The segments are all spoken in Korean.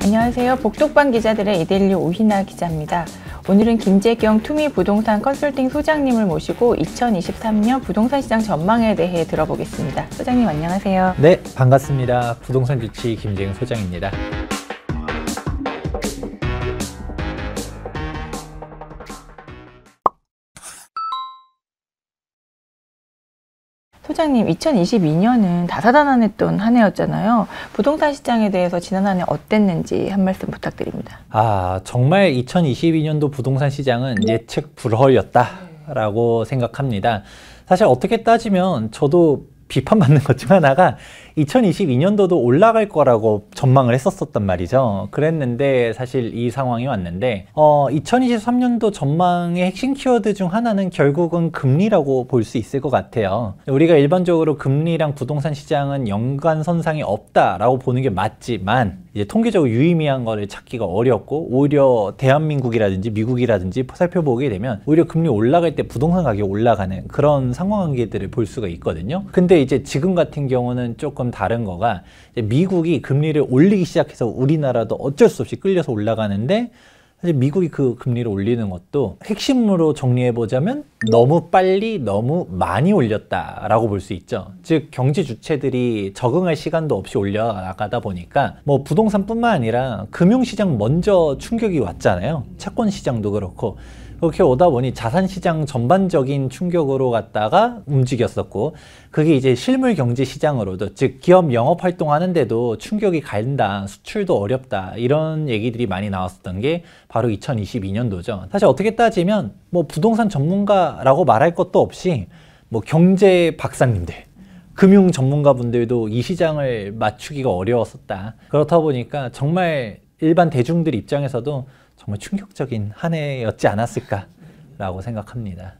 안녕하세요. 복독방 기자들의 이데일리 오희나 기자입니다. 오늘은 김재경 투미부동산 컨설팅 소장님을 모시고 2023년 부동산 시장 전망에 대해 들어보겠습니다. 소장님 안녕하세요. 네, 반갑습니다. 부동산 주치 김재경 소장입니다. 소장님, 2022년은 다사다난했던 한 해였잖아요. 부동산 시장에 대해서 지난 한 해 어땠는지 한 말씀 부탁드립니다. 정말 2022년도 부동산 시장은 예측 불허였다라고 생각합니다. 사실 어떻게 따지면 저도 비판받는 것 중 하나가 2022년도도 올라갈 거라고 전망을 했었단 말이죠. 그랬는데 사실 이 상황이 왔는데 2023년도 전망의 핵심 키워드 중 하나는 결국은 금리라고 볼 수 있을 것 같아요. 우리가 일반적으로 금리랑 부동산 시장은 연관선상이 없다라고 보는 게 맞지만 이제 통계적으로 유의미한 거를 찾기가 어렵고 오히려 대한민국이라든지 미국이라든지 살펴보게 되면 오히려 금리 올라갈 때 부동산 가격이 올라가는 그런 상관관계들을 볼 수가 있거든요. 근데 이제 지금 같은 경우는 조금 다른 거가 미국이 금리를 올리기 시작해서 우리나라도 어쩔 수 없이 끌려서 올라가는데 사실 미국이 그 금리를 올리는 것도 핵심으로 정리해 보자면 너무 빨리 너무 많이 올렸다라고 볼 수 있죠. 즉 경제 주체들이 적응할 시간도 없이 올려나가다 보니까 뭐 부동산뿐만 아니라 금융시장 먼저 충격이 왔잖아요. 채권 시장도 그렇고 그렇게 오다 보니 자산시장 전반적인 충격으로 갔다가 움직였었고 그게 이제 실물 경제 시장으로도 즉 기업 영업활동하는데도 충격이 간다, 수출도 어렵다 이런 얘기들이 많이 나왔었던 게 바로 2022년도죠. 사실 어떻게 따지면 뭐 부동산 전문가라고 말할 것도 없이 뭐 경제 박사님들 금융 전문가분들도 이 시장을 맞추기가 어려웠었다. 그렇다 보니까 정말 일반 대중들 입장에서도 정말 충격적인 한 해였지 않았을까라고 생각합니다.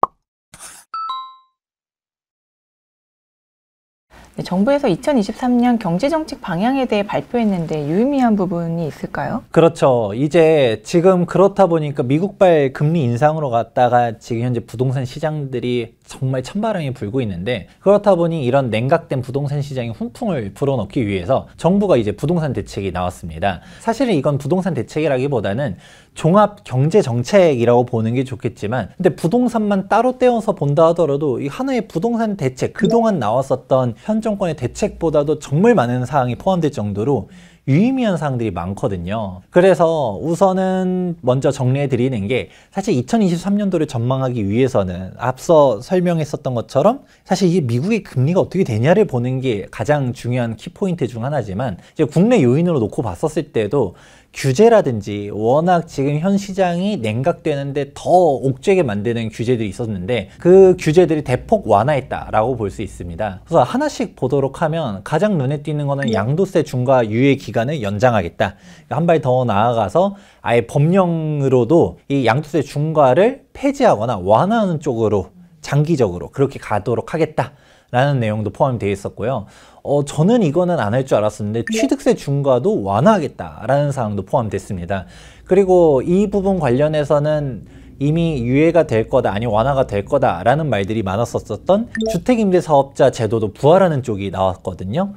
네, 정부에서 2023년 경제정책 방향에 대해 발표했는데 유의미한 부분이 있을까요? 그렇죠. 이제 지금 그렇다 보니까 미국발 금리 인상으로 갔다가 지금 현재 부동산 시장들이 정말 찬바람이 불고 있는데 그렇다 보니 이런 냉각된 부동산 시장의 훈풍을 불어넣기 위해서 정부가 이제 부동산 대책이 나왔습니다. 사실은 이건 부동산 대책이라기보다는 종합 경제 정책이라고 보는 게 좋겠지만 근데 부동산만 따로 떼어서 본다 하더라도 이 하나의 부동산 대책 그동안 나왔었던 현 정권의 대책보다도 정말 많은 사항이 포함될 정도로 유의미한 사항들이 많거든요. 그래서 우선은 먼저 정리해 드리는 게 사실 2023년도를 전망하기 위해서는 앞서 설명했었던 것처럼 사실 이게 미국의 금리가 어떻게 되냐를 보는 게 가장 중요한 키포인트 중 하나지만 이제 국내 요인으로 놓고 봤었을 때도 규제라든지 워낙 지금 현 시장이 냉각되는데 더 옥죄게 만드는 규제들이 있었는데 그 규제들이 대폭 완화했다라고 볼 수 있습니다. 그래서 하나씩 보도록 하면 가장 눈에 띄는 거는 양도세 중과 유예 기간을 연장하겠다. 한 발 더 나아가서 아예 법령으로도 이 양도세 중과를 폐지하거나 완화하는 쪽으로 장기적으로 그렇게 가도록 하겠다. 라는 내용도 포함되어 있었고요. 저는 이거는 안 할 줄 알았었는데 취득세 중과도 완화하겠다라는 사항도 포함됐습니다. 그리고 이 부분 관련해서는 이미 유예가 될 거다 아니면 완화가 될 거다라는 말들이 많았었던 주택임대사업자 제도도 부활하는 쪽이 나왔거든요.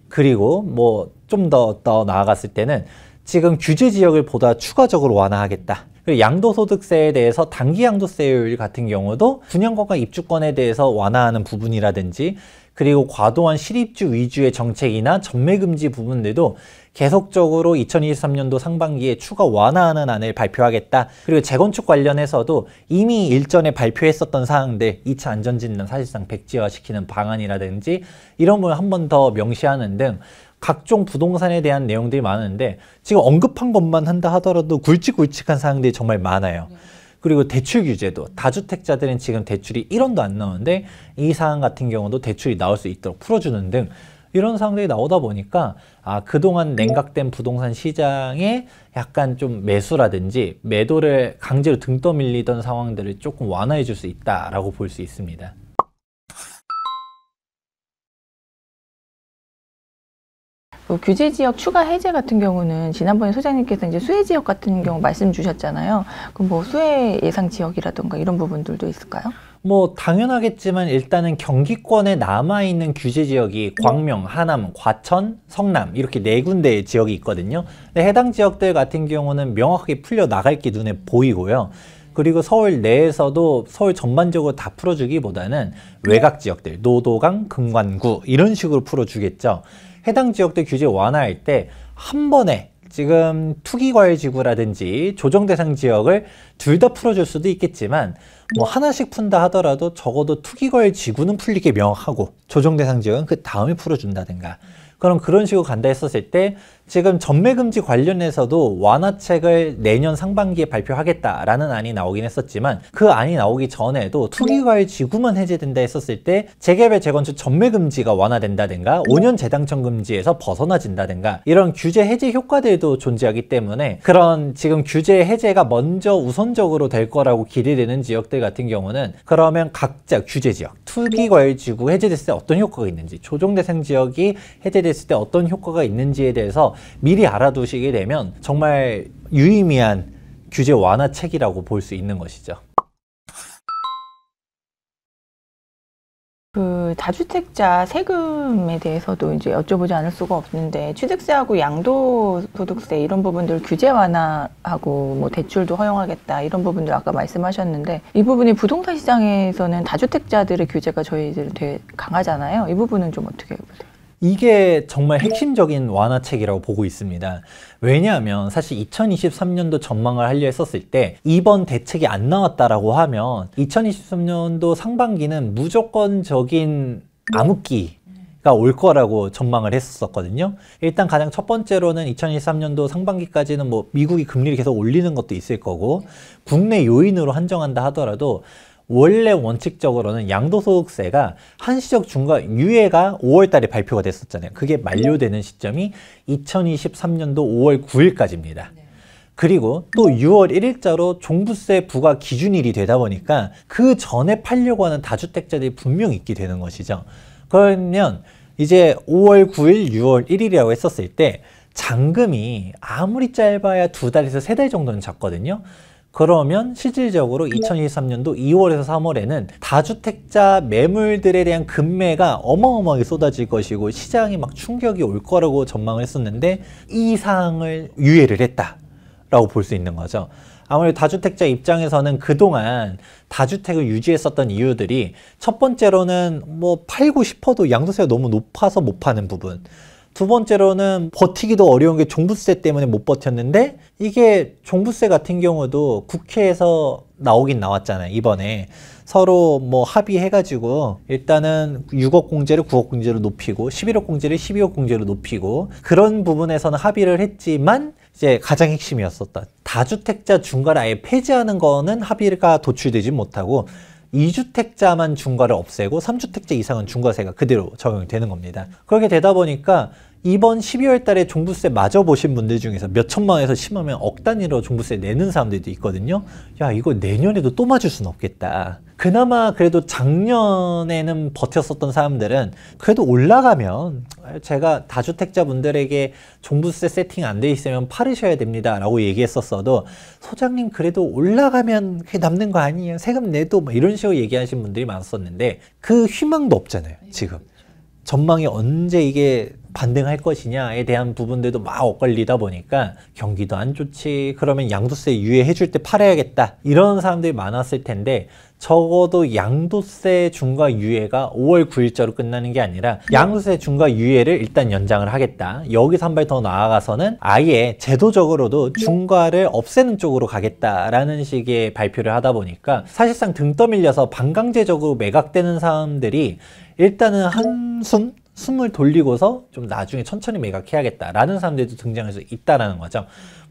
그리고 뭐 좀 더 나아갔을 때는 지금 규제 지역을 보다 추가적으로 완화하겠다. 그리고 양도소득세에 대해서 단기 양도세율 같은 경우도 분양권과 입주권에 대해서 완화하는 부분이라든지 그리고 과도한 실입주 위주의 정책이나 전매금지 부분들도 계속적으로 2023년도 상반기에 추가 완화하는 안을 발표하겠다. 그리고 재건축 관련해서도 이미 일전에 발표했었던 사항들 2차 안전진단 사실상 백지화시키는 방안이라든지 이런 부분을 한 번 더 명시하는 등 각종 부동산에 대한 내용들이 많은데 지금 언급한 것만 한다 하더라도 굵직굵직한 사항들이 정말 많아요. 그리고 대출 규제도 다주택자들은 지금 대출이 1원도 안 나오는데 이 사항 같은 경우도 대출이 나올 수 있도록 풀어주는 등 이런 사항들이 나오다 보니까 그동안 냉각된 부동산 시장에 약간 좀 매수라든지 매도를 강제로 등 떠밀리던 상황들을 조금 완화해 줄 수 있다라고 볼 수 있습니다. 규제 지역 추가 해제 같은 경우는 지난번에 소장님께서 이제 수혜 지역 같은 경우 말씀 주셨잖아요. 그럼 뭐 수혜 예상 지역이라든가 이런 부분들도 있을까요? 뭐 당연하겠지만 일단은 경기권에 남아있는 규제 지역이 광명, 하남, 과천, 성남 이렇게 4군데의 지역이 있거든요. 근데 해당 지역들 같은 경우는 명확하게 풀려 나갈 게 눈에 보이고요. 그리고 서울 내에서도 서울 전반적으로 다 풀어주기보다는 외곽 지역들, 노도강, 금관구 이런 식으로 풀어주겠죠. 해당 지역들 규제 완화할 때 한 번에 지금 투기과열지구라든지 조정대상 지역을 둘 다 풀어줄 수도 있겠지만 뭐 하나씩 푼다 하더라도 적어도 투기과열지구는 풀리게 명확하고 조정대상 지역은 그 다음에 풀어준다든가 그럼 그런 식으로 간다 했었을 때 지금 전매금지 관련해서도 완화책을 내년 상반기에 발표하겠다라는 안이 나오긴 했었지만 그 안이 나오기 전에도 투기과열 지구만 해제된다 했었을 때 재개발 재건축 전매금지가 완화된다든가 5년 재당첨 금지에서 벗어나진다든가 이런 규제 해제 효과들도 존재하기 때문에 그런 지금 규제 해제가 먼저 우선적으로 될 거라고 기대되는 지역들 같은 경우는 그러면 각자 규제 지역, 투기과열 지구 해제됐을 때 어떤 효과가 있는지 조정대상 지역이 해제됐을 때 어떤 효과가 있는지에 대해서 미리 알아두시게 되면 정말 유의미한 규제 완화책이라고 볼 수 있는 것이죠. 그 다주택자 세금에 대해서도 이제 여쭤보지 않을 수가 없는데 취득세하고 양도소득세 이런 부분들 규제 완화하고 뭐 대출도 허용하겠다 이런 부분들 아까 말씀하셨는데 이 부분이 부동산 시장에서는 다주택자들의 규제가 저희들 되게 강하잖아요. 이 부분은 좀 어떻게 보세요? 이게 정말 핵심적인 완화책이라고 보고 있습니다. 왜냐하면 사실 2023년도 전망을 하려 했었을 때 이번 대책이 안 나왔다라고 하면 2023년도 상반기는 무조건적인 암흑기가 올 거라고 전망을 했었거든요. 일단 가장 첫 번째로는 2023년도 상반기까지는 뭐 미국이 금리를 계속 올리는 것도 있을 거고 국내 요인으로 한정한다 하더라도 원래 원칙적으로는 양도소득세가 한시적 중과 유예가 5월 달에 발표가 됐었잖아요. 그게 만료되는 시점이 2023년도 5월 9일까지입니다. 그리고 또 6월 1일자로 종부세 부과 기준일이 되다 보니까 그 전에 팔려고 하는 다주택자들이 분명히 있게 되는 것이죠. 그러면 이제 5월 9일, 6월 1일이라고 했었을 때 잔금이 아무리 짧아야 2달에서 3달 정도는 잡거든요. 그러면 실질적으로 2023년도 2월에서 3월에는 다주택자 매물들에 대한 급매가 어마어마하게 쏟아질 것이고 시장이 막 충격이 올 거라고 전망을 했었는데 이 사항을 유예를 했다라고 볼 수 있는 거죠. 아무래도 다주택자 입장에서는 그동안 다주택을 유지했었던 이유들이 첫 번째로는 뭐 팔고 싶어도 양도세가 너무 높아서 못 파는 부분, 두 번째로는 버티기도 어려운 게 종부세 때문에 못 버텼는데 이게 종부세 같은 경우도 국회에서 나오긴 나왔잖아요. 이번에 서로 뭐 합의해가지고 일단은 6억 공제를 9억 공제로 높이고 11억 공제를 12억 공제로 높이고 그런 부분에서는 합의를 했지만 이제 가장 핵심이었었던 다주택자 중과를 아예 폐지하는 거는 합의가 도출되지 못하고 2주택자만 중과를 없애고 3주택자 이상은 중과세가 그대로 적용이 되는 겁니다. 그렇게 되다 보니까 이번 12월 달에 종부세 마저 보신 분들 중에서 몇 천만 원에서 심하면 억 단위로 종부세 내는 사람들도 있거든요. 야, 이거 내년에도 또 맞을 수는 없겠다. 그나마 그래도 작년에는 버텼었던 사람들은 그래도 올라가면 제가 다주택자분들에게 종부세 세팅 안 돼 있으면 팔으셔야 됩니다 라고 얘기했었어도 소장님 그래도 올라가면 그게 남는 거 아니에요, 세금 내도 뭐 이런 식으로 얘기하신 분들이 많았었는데 그 희망도 없잖아요. 지금 전망이 언제 이게 반등할 것이냐에 대한 부분들도 막 엇갈리다 보니까 경기도 안 좋지, 그러면 양도세 유예해 줄 때 팔아야겠다 이런 사람들이 많았을 텐데 적어도 양도세 중과 유예가 5월 9일자로 끝나는 게 아니라 양도세 중과 유예를 일단 연장을 하겠다. 여기서 한 발 더 나아가서는 아예 제도적으로도 중과를 없애는 쪽으로 가겠다라는 식의 발표를 하다 보니까 사실상 등 떠밀려서 반강제적으로 매각되는 사람들이 일단은 숨을 돌리고서 좀 나중에 천천히 매각해야겠다라는 사람들도 등장할 수 있다라는 거죠.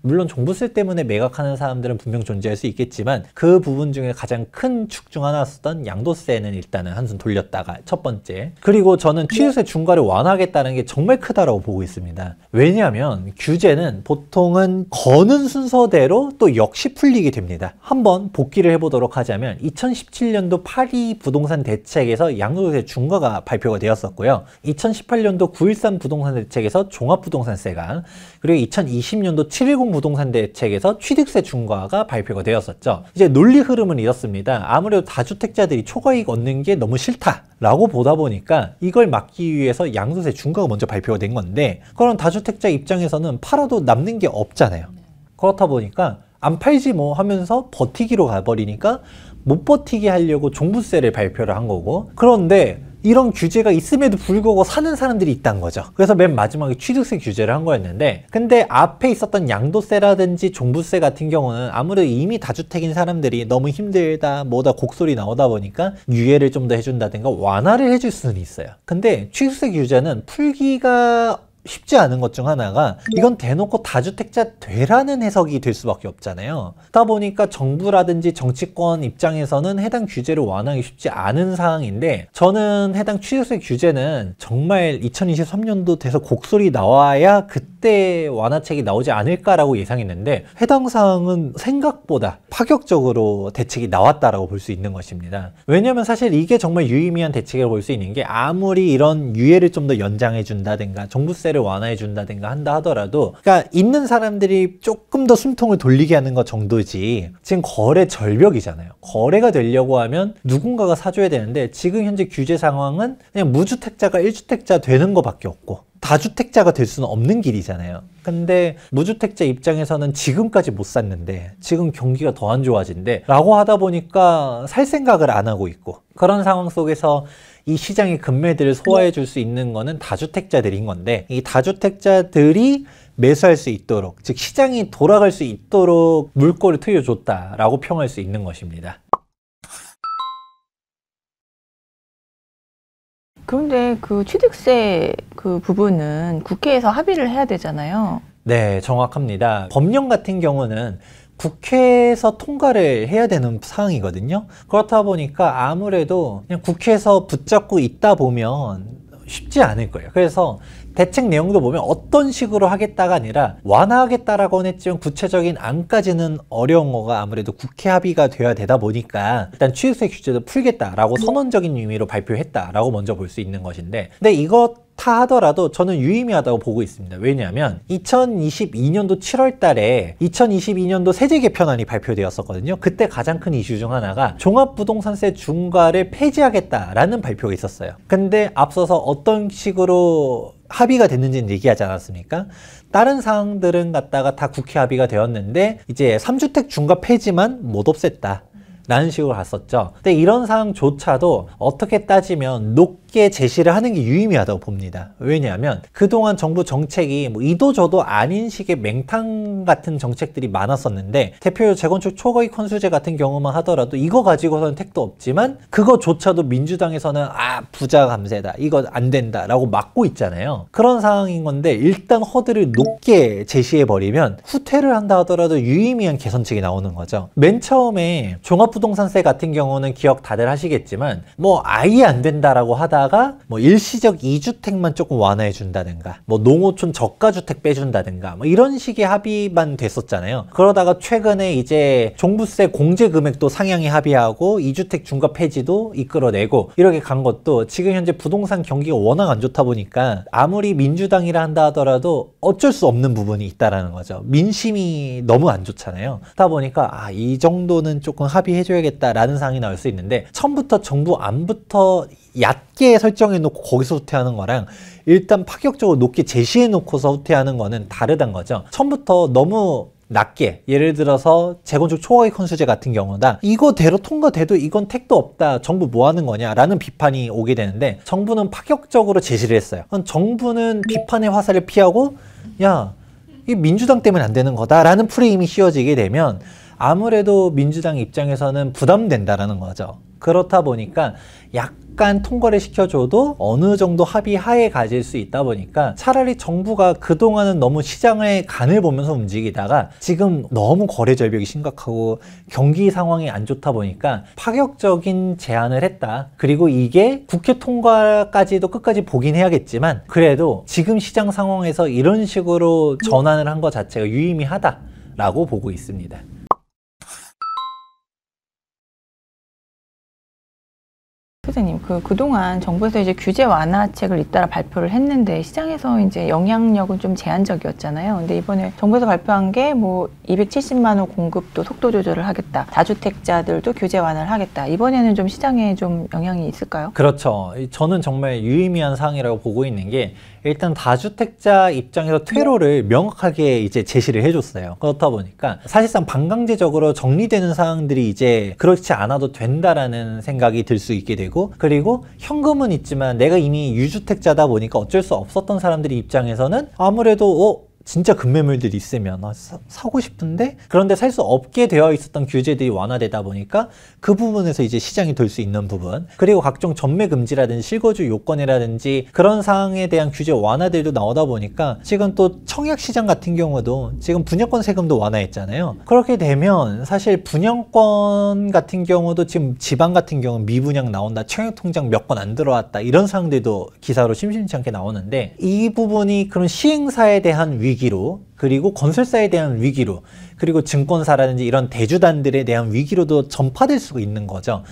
물론 종부세 때문에 매각하는 사람들은 분명 존재할 수 있겠지만 그 부분 중에 가장 큰 축 중 하나였던 양도세는 일단은 한숨 돌렸다가 첫 번째. 그리고 저는 취득세 중과를 완화하겠다는 게 정말 크다라고 보고 있습니다. 왜냐하면 규제는 보통은 거는 순서대로 또 역시 풀리게 됩니다. 한번 복기를 해보도록 하자면 2017년도 파리 부동산 대책에서 양도세 중과가 발표가 되었었고요. 2018년도 9.13 부동산 대책에서 종합부동산세가, 그리고 2020년도 7.10 부동산 대책에서 취득세 중과가 발표가 되었었죠. 이제 논리 흐름은 이렇습니다. 아무래도 다주택자들이 초과이익 얻는 게 너무 싫다라고 보다 보니까 이걸 막기 위해서 양도세 중과가 먼저 발표가 된 건데, 그런 다주택자 입장에서는 팔아도 남는 게 없잖아요. 그렇다 보니까 안 팔지 뭐 하면서 버티기로 가버리니까 못 버티게 하려고 종부세를 발표를 한 거고, 그런데 이런 규제가 있음에도 불구하고 사는 사람들이 있다는 거죠. 그래서 맨 마지막에 취득세 규제를 한 거였는데, 근데 앞에 있었던 양도세라든지 종부세 같은 경우는 아무래도 이미 다주택인 사람들이 너무 힘들다 뭐다 곡소리 나오다 보니까 유예를 좀 더 해준다든가 완화를 해줄 수는 있어요. 근데 취득세 규제는 풀기가 쉽지 않은 것 중 하나가, 이건 대놓고 다주택자 되라는 해석이 될 수밖에 없잖아요. 그러다 보니까 정부라든지 정치권 입장에서는 해당 규제를 완화하기 쉽지 않은 상황인데, 저는 해당 취득세 규제는 정말 2023년도 돼서 곡소리 나와야 그때 완화책이 나오지 않을까라고 예상했는데, 해당 사항은 생각보다 파격적으로 대책이 나왔다라고 볼 수 있는 것입니다. 왜냐하면 사실 이게 정말 유의미한 대책이라고 볼 수 있는 게, 아무리 이런 유예를 좀 더 연장해 준다든가 종부세 완화해 준다든가 한다 하더라도, 그러니까 있는 사람들이 조금 더 숨통을 돌리게 하는 것 정도지, 지금 거래 절벽이잖아요. 거래가 되려고 하면 누군가가 사줘야 되는데, 지금 현재 규제 상황은 그냥 무주택자가 1주택자 되는 것밖에 없고 다주택자가 될 수는 없는 길이잖아요. 근데 무주택자 입장에서는 지금까지 못 샀는데 지금 경기가 더 안 좋아진대 라고 하다 보니까 살 생각을 안 하고 있고, 그런 상황 속에서 이 시장의 급매들을 소화해 줄 수 있는 거는 다주택자들인 건데, 이 다주택자들이 매수할 수 있도록, 즉 시장이 돌아갈 수 있도록 물꼬를 트여줬다라고 평할 수 있는 것입니다. 그런데 그 취득세 그 부분은 국회에서 합의를 해야 되잖아요. 네, 정확합니다. 법령 같은 경우는 국회에서 통과를 해야 되는 사항이거든요. 그렇다 보니까 아무래도 그냥 국회에서 붙잡고 있다 보면 쉽지 않을 거예요. 그래서 대책 내용도 보면 어떤 식으로 하겠다가 아니라 완화하겠다라고는 했지만 구체적인 안까지는 어려운 거가 아무래도 국회 합의가 돼야 되다 보니까, 일단 취득세 규제도 풀겠다라고 선언적인 의미로 발표했다라고 먼저 볼 수 있는 것인데, 근데 이거 다 하더라도 저는 유의미하다고 보고 있습니다. 왜냐하면 2022년도 7월 달에 2022년도 세제 개편안이 발표되었었거든요. 그때 가장 큰 이슈 중 하나가 종합부동산세 중과를 폐지하겠다라는 발표가 있었어요. 근데 앞서서 어떤 식으로 합의가 됐는지는 얘기하지 않았습니까? 다른 사항들은 갖다가 다 국회 합의가 되었는데 이제 3주택 중과 폐지만 못 없앴다 라는 식으로 갔었죠. 근데 이런 사항조차도 어떻게 따지면 높게 제시를 하는 게 유의미하다고 봅니다. 왜냐하면 그동안 정부 정책이 뭐 이도저도 아닌 식의 맹탕 같은 정책들이 많았었는데, 대표적으로 재건축 초과이익 환수제 같은 경우만 하더라도 이거 가지고서는 택도 없지만 그거조차도 민주당에서는 부자 감세다, 이거 안 된다 라고 막고 있잖아요. 그런 상황인 건데, 일단 허들을 높게 제시해버리면 후퇴를 한다 하더라도 유의미한 개선책이 나오는 거죠. 맨 처음에 종합부동산세 같은 경우는 기억 다들 하시겠지만, 뭐 아예 안 된다라고 하다가 뭐 일시적 2주택만 조금 완화해 준다든가, 뭐 농어촌 저가주택 빼준다든가, 뭐 이런 식의 합의만 됐었잖아요. 그러다가 최근에 이제 종부세 공제 금액도 상향에 합의하고 2주택 중과 폐지도 이끌어내고 이렇게 간 것도, 지금 현재 부동산 경기가 워낙 안 좋다 보니까 아무리 민주당이라 한다 하더라도 어쩔 수 없는 부분이 있다라는 거죠. 민심이 너무 안 좋잖아요. 그러다 보니까 이 정도는 조금 합의해줘야겠다라는 상황이 나올 수 있는데, 처음부터 정부 안부터 얕게 설정해 놓고 거기서 후퇴하는 거랑 일단 파격적으로 높게 제시해 놓고서 후퇴하는 거는 다르다는 거죠. 처음부터 너무 낮게, 예를 들어서 재건축 초과이익 환수제 같은 경우다, 이거대로 통과돼도 이건 택도 없다, 정부 뭐 하는 거냐 라는 비판이 오게 되는데, 정부는 파격적으로 제시를 했어요. 정부는 비판의 화살을 피하고, 이 민주당 때문에 안 되는 거다 라는 프레임이 씌워지게 되면 아무래도 민주당 입장에서는 부담된다라는 거죠. 그렇다 보니까 약간 통과를 시켜줘도 어느 정도 합의하에 가질 수 있다 보니까, 차라리 정부가 그동안은 너무 시장의 간을 보면서 움직이다가 지금 너무 거래 절벽이 심각하고 경기 상황이 안 좋다 보니까 파격적인 제안을 했다. 그리고 이게 국회 통과까지도 끝까지 보긴 해야겠지만, 그래도 지금 시장 상황에서 이런 식으로 전환을 한 것 자체가 유의미하다라고 보고 있습니다. 소장님, 그동안 정부에서 이제 규제 완화책을 잇따라 발표를 했는데 시장에서 이제 영향력은 좀 제한적이었잖아요. 근데 이번에 정부에서 발표한 게 뭐 270만 호 공급도 속도 조절을 하겠다. 다주택자들도 규제 완화를 하겠다. 이번에는 좀 시장에 좀 영향이 있을까요? 그렇죠. 저는 정말 유의미한 사항이라고 보고 있는 게 일단 다주택자 입장에서 퇴로를 명확하게 이제 제시를 해줬어요. 그렇다 보니까 사실상 반강제적으로 정리되는 사항들이 이제 그렇지 않아도 된다라는 생각이 들 수 있게 되고, 그리고 현금은 있지만 내가 이미 유주택자다 보니까 어쩔 수 없었던 사람들의 입장에서는 아무래도 진짜 급매물들이 있으면 사고 싶은데 그런데 살 수 없게 되어 있었던 규제들이 완화되다 보니까 그 부분에서 이제 시장이 돌 수 있는 부분, 그리고 각종 전매 금지라든지 실거주 요건이라든지 그런 사항에 대한 규제 완화들도 나오다 보니까 지금 또 청약 시장 같은 경우도 지금 분양권 세금도 완화했잖아요. 그렇게 되면 사실 분양권 같은 경우도 지금 지방 같은 경우는 미분양 나온다, 청약 통장 몇 건 안 들어왔다, 이런 사항들도 기사로 심심치 않게 나오는데, 이 부분이 그런 시행사에 대한 위기로, 그리고 건설사에 대한 위기로, 그리고 증권사라든지 이런 대주단들에 대한 위기로도 전파될 수가 있는 거죠.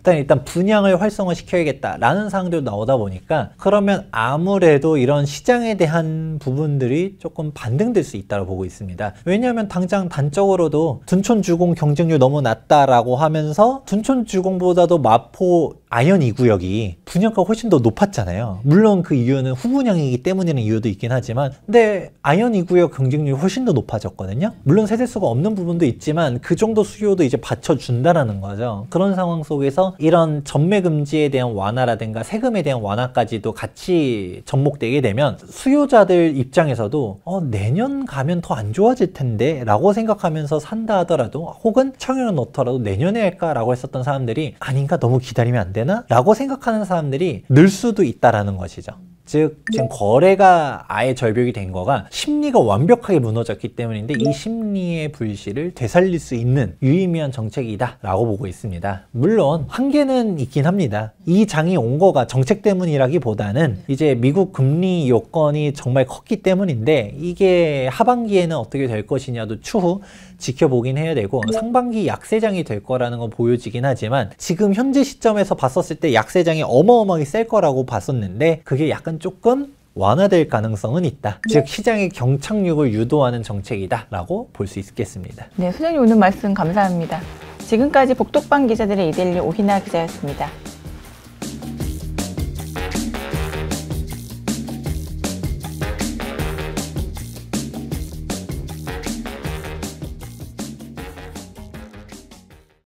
일단 분양을 활성화시켜야겠다라는 사항들도 나오다 보니까 그러면 아무래도 이런 시장에 대한 부분들이 조금 반등될 수 있다고 보고 있습니다. 왜냐하면 당장 단적으로도 둔촌주공 경쟁률 너무 낮다라고 하면서 둔촌주공보다도 마포 아현 2구역이 분양가가 훨씬 더 높았잖아요. 물론 그 이유는 후분양이기 때문이라는 이유도 있긴 하지만, 근데 아현 2구역 경쟁률이 훨씬 더 높아졌거든요. 물론 세대수가 없는 부분도 있지만 그 정도 수요도 이제 받쳐준다라는 거죠. 그런 상황 속에서 이런 전매 금지에 대한 완화라든가 세금에 대한 완화까지도 같이 접목되게 되면 수요자들 입장에서도 내년 가면 더 안 좋아질 텐데 라고 생각하면서 산다 하더라도, 혹은 청약을 넣더라도 내년에 할까 라고 했었던 사람들이 아닌가, 너무 기다리면 안 되나? 라고 생각하는 사람들이 늘 수도 있다라는 것이죠. 즉 지금 거래가 아예 절벽이 된 거가 심리가 완벽하게 무너졌기 때문인데, 이 심리의 불씨를 되살릴 수 있는 유의미한 정책이다 라고 보고 있습니다. 물론 한계는 있긴 합니다. 이 장이 온 거가 정책 때문이라기보다는 이제 미국 금리 요건이 정말 컸기 때문인데, 이게 하반기에는 어떻게 될 것이냐도 추후 지켜보긴 해야 되고, 상반기 약세장이 될 거라는 건 보여지긴 하지만 지금 현재 시점에서 봤었을 때 약세장이 어마어마하게 셀 거라고 봤었는데 그게 약간 조금 완화될 가능성은 있다. 즉 시장의 경착륙을 유도하는 정책이다 라고 볼 수 있겠습니다. 네, 소장님 오늘 말씀 감사합니다. 지금까지 복독방 기자들의 이데일리 오희나 기자였습니다.